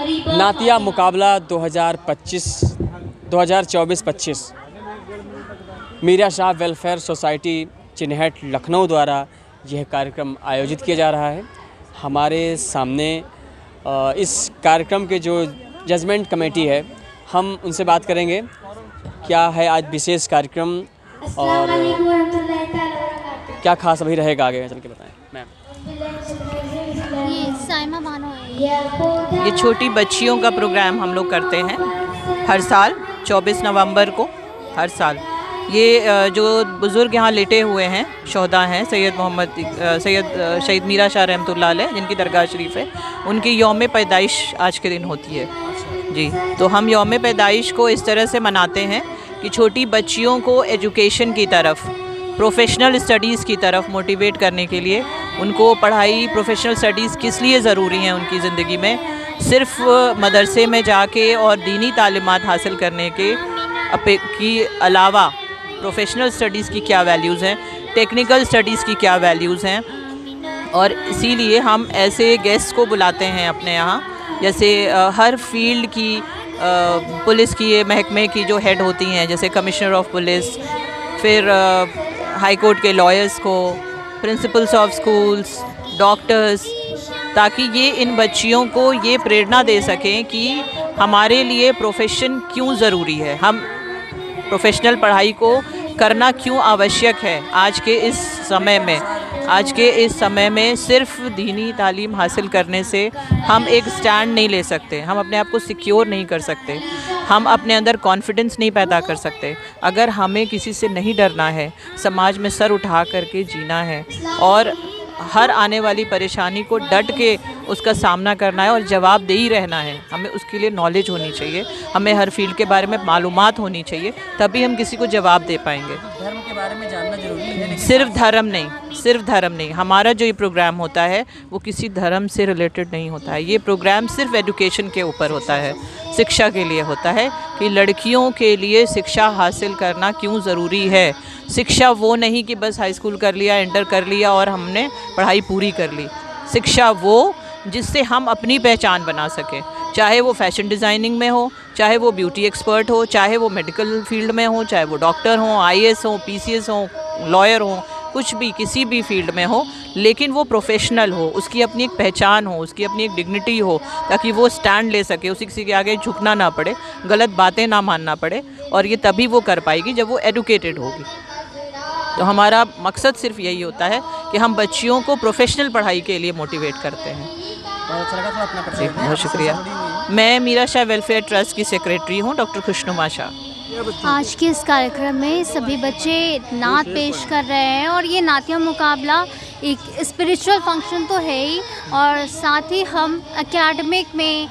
नातिया मुकाबला 2024-25 Meera Shah welfare society चिन्हट लखनऊ द्वारा यह कार्यक्रम आयोजित किया जा रहा है। हमारे सामने इस कार्यक्रम के जो जजमेंट कमेटी है, हम उनसे बात करेंगे क्या है आज विशेष कार्यक्रम और क्या खास अभी रहेगा, आगे चल के बताएं मैम। ये साइमा बानो है। ये छोटी बच्चियों का प्रोग्राम हम लोग करते हैं हर साल 24 नवंबर को। हर साल ये जो बुज़ुर्ग यहाँ लेटे हुए हैं, शोहदा हैं, शहीद मीरा शाह रहमतुल्लाह अलैह, जिनकी दरगाह शरीफ है, उनकी यौम पैदाइश आज के दिन होती है जी। तो हम यौम पैदाइश को इस तरह से मनाते हैं कि छोटी बच्चियों को एजुकेशन की तरफ, प्रोफेशनल स्टडीज़ की तरफ मोटिवेट करने के लिए, उनको पढ़ाई, प्रोफेशनल स्टडीज़ किस लिए ज़रूरी हैं उनकी ज़िंदगी में, सिर्फ़ मदरसे में जाके और दीनी तालीमात हासिल करने के अलावा प्रोफेशनल स्टडीज़ की क्या वैल्यूज़ हैं, टेक्निकल स्टडीज़ की क्या वैल्यूज़ हैं। और इसीलिए हम ऐसे गेस्ट को बुलाते हैं अपने यहाँ, जैसे हर फील्ड की पुलिस की महकमे की जो हेड होती हैं, जैसे कमिश्नर ऑफ पुलिस, फिर हाई कोर्ट के लॉयर्स को, प्रिंसिपल्स ऑफ स्कूल्स, डॉक्टर्स, ताकि ये इन बच्चियों को ये प्रेरणा दे सकें कि हमारे लिए प्रोफेशन क्यों ज़रूरी है, हम प्रोफेशनल पढ़ाई को करना क्यों आवश्यक है आज के इस समय में। आज के इस समय में सिर्फ दीनी तालीम हासिल करने से हम एक स्टैंड नहीं ले सकते, हम अपने आप को सिक्योर नहीं कर सकते, हम अपने अंदर कॉन्फिडेंस नहीं पैदा कर सकते। अगर हमें किसी से नहीं डरना है, समाज में सर उठा करके जीना है और हर आने वाली परेशानी को डट के उसका सामना करना है और जवाबदेही रहना है, हमें उसके लिए नॉलेज होनी चाहिए, हमें हर फील्ड के बारे में मालूमात होनी चाहिए, तभी हम किसी को जवाब दे पाएंगे। धर्म के बारे में जानना जरूरी है, सिर्फ धर्म नहीं। हमारा जो ये प्रोग्राम होता है वो किसी धर्म से रिलेटेड नहीं होता है। ये प्रोग्राम सिर्फ एजुकेशन के ऊपर होता है, शिक्षा के लिए होता है कि लड़कियों के लिए शिक्षा हासिल करना क्यों ज़रूरी है। शिक्षा वो नहीं कि बस हाई स्कूल कर लिया, इंटर कर लिया और हमने पढ़ाई पूरी कर ली। शिक्षा वो जिससे हम अपनी पहचान बना सकें, चाहे वो फैशन डिज़ाइनिंग में हो, चाहे वो ब्यूटी एक्सपर्ट हो, चाहे वो मेडिकल फील्ड में हो, चाहे वो डॉक्टर हो, IAS हो, PCS हो, लॉयर हो, कुछ भी किसी भी फील्ड में हो, लेकिन वो प्रोफेशनल हो, उसकी अपनी एक पहचान हो, उसकी अपनी एक डिग्निटी हो, ताकि वो स्टैंड ले सके, उसी किसी के आगे झुकना ना पड़े, गलत बातें ना मानना पड़े। और ये तभी वो कर पाएगी जब वो एडुकेटेड होगी। तो हमारा मकसद सिर्फ यही होता है कि हम बच्चियों को प्रोफेशनल पढ़ाई के लिए मोटिवेट करते हैं। बहुत शुक्रिया। मैं मीरा शाह वेलफेयर ट्रस्ट की सेक्रेटरी हूँ, डॉक्टर खुशनुमा शाह। आज के इस कार्यक्रम में सभी बच्चे नात पेश कर रहे हैं और ये नातिया मुकाबला एक स्पिरिचुअल फंक्शन तो है ही, और साथ ही हम एकेडमिक में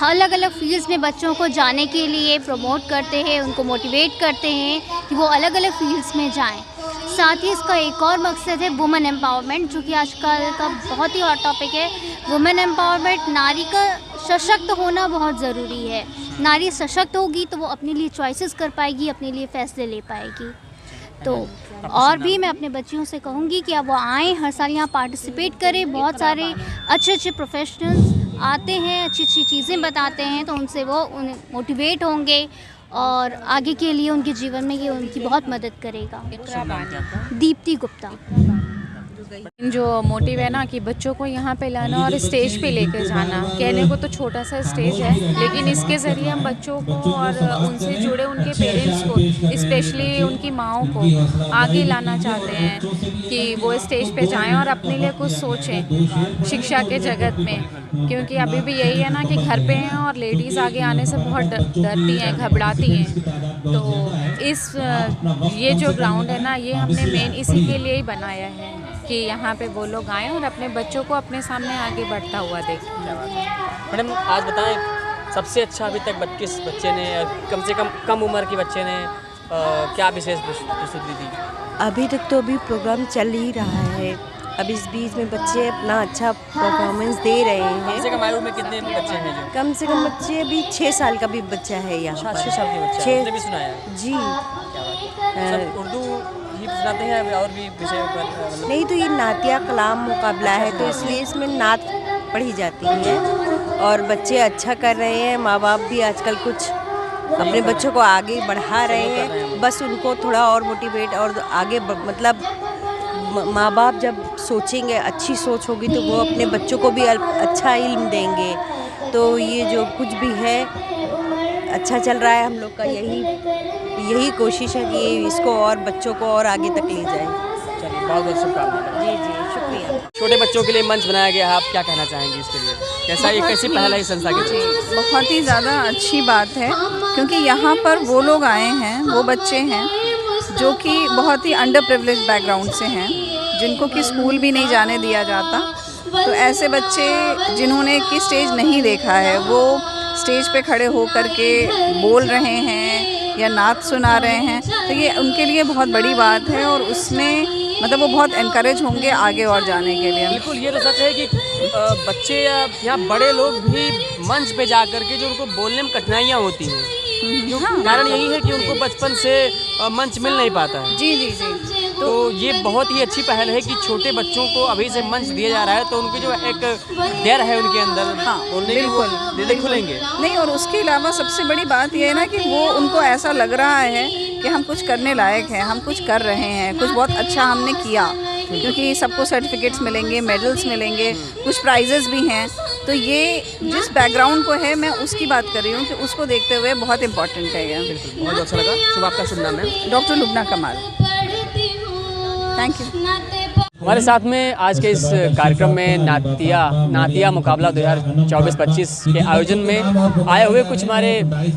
अलग अलग फील्ड्स में बच्चों को जाने के लिए प्रमोट करते हैं, उनको मोटिवेट करते हैं कि वो अलग अलग फील्ड्स में जाएं। साथ ही इसका एक और मकसद है वुमेन एम्पावरमेंट, जो कि आजकल का बहुत ही हॉट टॉपिक है। वुमेन एम्पावरमेंट, नारी का सशक्त होना बहुत ज़रूरी है। नारी सशक्त होगी तो वो अपने लिए चॉइसेस कर पाएगी, अपने लिए फ़ैसले ले पाएगी। तो और भी मैं अपने बच्चियों से कहूँगी कि अब वो आएँ, हर साल यहाँ पार्टिसिपेट करें। बहुत सारे अच्छे प्रोफेशनल्स आते हैं, अच्छी चीज़ें बताते हैं, तो उनसे वो मोटिवेट होंगे और आगे के लिए उनके जीवन में ये उनकी बहुत मदद करेगा। दीप्ति गुप्ता। जो मोटिव है ना कि बच्चों को यहाँ पे लाना और स्टेज पे लेके जाना, कहने को तो छोटा सा स्टेज है, लेकिन इसके ज़रिए हम बच्चों को और उनसे जुड़े उनके पेरेंट्स को, स्पेशली उनकी माँओं को आगे लाना चाहते हैं कि वो स्टेज पे जाएं और अपने लिए कुछ सोचें शिक्षा के जगत में। क्योंकि अभी भी यही है ना कि घर पे हैं और लेडीज़ आगे आने से बहुत डरती हैं, घबराती हैं। तो ये जो ग्राउंड है ना, ये हमने मेन इसी के लिए ही बनाया है कि यहाँ पे वो लोग आएँ और अपने बच्चों को अपने सामने आगे बढ़ता हुआ देखें। मैडम आज बताएं, सबसे अच्छा अभी तक किस बच्चे ने, कम से कम उम्र के बच्चे ने क्या विशेष प्रस्तुति दी? अभी तक तो अभी प्रोग्राम चल ही रहा है। अब इस बीच में बच्चे अपना अच्छा परफॉर्मेंस दे रहे हैं। कम से कम आयु में कितने बच्चे हैं जो? कम से कम बच्चे अभी 6 साल का भी बच्चा है यहाँ पर। 6 साल के बच्चे? 6 भी सुनाया है जी। उर्दू ही सुनाते हैं और भी विषय पर? नहीं, तो ये नातिया कलाम मुकाबला है, तो इसलिए इसमें नात पढ़ी जाती है। और बच्चे अच्छा कर रहे हैं। माँ बाप भी आजकल कुछ अपने बच्चों को आगे बढ़ा रहे हैं, बस उनको थोड़ा और मोटिवेट और आगे मतलब माँ बाप जब सोचेंगे, अच्छी सोच होगी तो वो अपने बच्चों को भी अच्छा इल्म देंगे। तो ये जो कुछ भी है अच्छा चल रहा है। हम लोग का यही कोशिश है कि इसको और बच्चों को और आगे तक ले जाए। चलिए, बहुत बहुत शुभकामनाएं। जी जी, शुक्रिया। छोटे बच्चों के लिए मंच बनाया गया है, आप क्या कहना चाहेंगे इसके लिए? कैसा, ये कैसी पहल है इस संस्था की? जी, बहुत ही ज़्यादा अच्छी बात है, क्योंकि यहाँ पर वो लोग आए हैं, वो बच्चे हैं जो कि बहुत ही अंडर प्रिविलेज बैकग्राउंड से हैं, जिनको कि स्कूल भी नहीं जाने दिया जाता। तो ऐसे बच्चे जिन्होंने कि स्टेज नहीं देखा है, वो स्टेज पे खड़े हो कर के बोल रहे हैं या नात सुना रहे हैं, तो ये उनके लिए बहुत बड़ी बात है और उसमें मतलब वो बहुत एनकरेज होंगे आगे और जाने के लिए। बिल्कुल, ये तो सच है कि बच्चे या बड़े लोग भी मंच पे जा कर के जो उनको बोलने में कठिनाइयाँ होती हैं, कारण यही है कि उनको बचपन से मंच मिल नहीं पाता है। जी जी जी। तो ये बहुत ही अच्छी पहल है कि छोटे बच्चों को अभी से मंच दिया जा रहा है, तो उनकी जो एक डर है उनके अंदर, हाँ, बोलने की, वो दिल खुलेंगे। नहीं, और उसके अलावा सबसे बड़ी बात ये है ना कि वो उनको ऐसा लग रहा है कि हम कुछ करने लायक हैं, हम कुछ कर रहे हैं, कुछ बहुत अच्छा हमने किया, क्योंकि सबको सर्टिफिकेट्स मिलेंगे, मेडल्स मिलेंगे, कुछ प्राइजेस भी हैं। तो ये जिस बैकग्राउंड को है, मैं उसकी बात कर रही हूँ कि उसको देखते हुए बहुत इम्पोर्टेंट है ये। बिल्कुल, बहुत अच्छा लगा। शुभ, आपका शुभ नाम है? डॉक्टर लुबना कमाल। Thank you. हमारे साथ में आज के इस कार्यक्रम में नातिया मुकाबला 2024-25 के आयोजन में आए हुए कुछ हमारे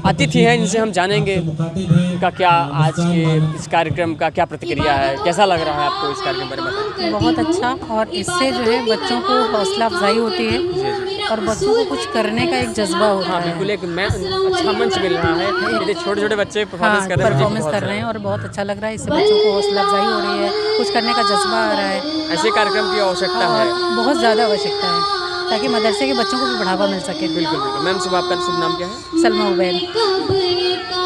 अतिथि हैं, जिनसे हम जानेंगे उनका क्या आज के इस कार्यक्रम का क्या प्रतिक्रिया है, कैसा लग रहा है आपको इस कार्यक्रम के बारे में बताएं। बहुत अच्छा, और इससे जो है बच्चों को हौसला अफजाई होती है और बच्चों को कुछ करने का एक जज्बा होता है। बिल्कुल, एक अच्छा मंच मिल रहा है, ये छोटे छोटे बच्चे परफॉर्मेंस कर रहे हैं और बहुत अच्छा लग रहा है। इससे बच्चों को हौसला अफजाई हो रही है, कुछ करने का जज्बा आ रहा है। ऐसे कार्यक्रम की आवश्यकता है, बहुत ज़्यादा आवश्यकता है, ताकि मदरसे के बच्चों को भी बढ़ावा मिल सके। बिल्कुल बिल्कुल। मैम, शुभ, आपका शुभ नाम क्या है? सलमा उबैद।